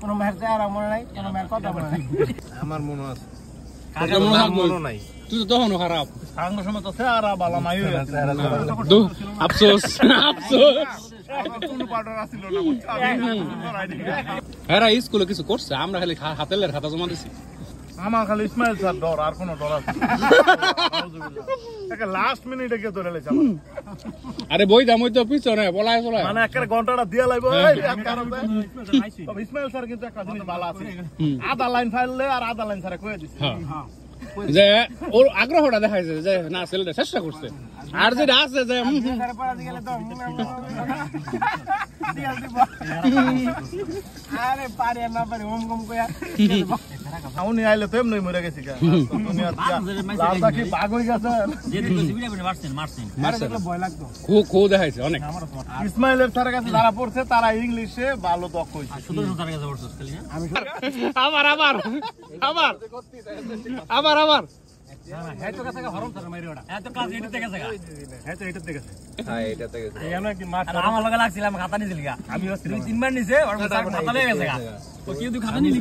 কোনো ম্যাচ আর মনে নাই, কোনো ম্যাচ কথা মনে নাই। আমার মনে আছে, মনে নাই। তুই তো তখনও খারাপ। সাঙ্গ সময় তো চেহারা বালা নাই হয়ে গেছে। আফসোস আফসোস। কোনো পাউডার আসিল না। হ্যাঁ স্কুলে কিছু করছে, আমরা খালি হাতেলের খাতা জমা দিছি। আমার খালি ইসমাইল স্যার ডর, আর কোনো ডর আছে? লাস্ট মিনিটে কে ধরে লেছে আমার। আরে বই দাম ওই তো পিছনে পলায় চলায়, মানে একটা ঘন্টাটা দিয়া লাগবে। ইসমাইল স্যার কিন্তু একটা জিনিস ভালো আছে, আধা লাইন ফাইললে আর আধা লাইন স্যারে কয়ে দিচ্ছে যে ওর আগ্রহটা দেখাইছে যে না ছেলেটা চেষ্টা করছে, আর যেটা আছে যে আরে পারে না পারে ওম কম কয়া উনি আইলে তো এমনি মরে গেছি কি ভাগ হয়ে গেছে। ভয় লাগতো। খো দেখাইছে অনেক। ইসমাইলের স্যারের কাছে যারা পড়ছে তারা ইংলিশে ভালো দক্ষ হয়েছে। আবার আবার আবার আবার আবার হেতো কাছে হরম স্যার মাইরে ওটা এত ক্লাস 8 থেকে গেছে হেতো এটাতে গেছে। হ্যাঁ এটাতে গেছে। এমন কি মাছ আমার লগে লাগছিল, আমি খাতা নিছিলি গা, আমি 2-3 বার নিছে আর খাতা লেগে গেছে গা। তো কি তুই খাতা নিলি?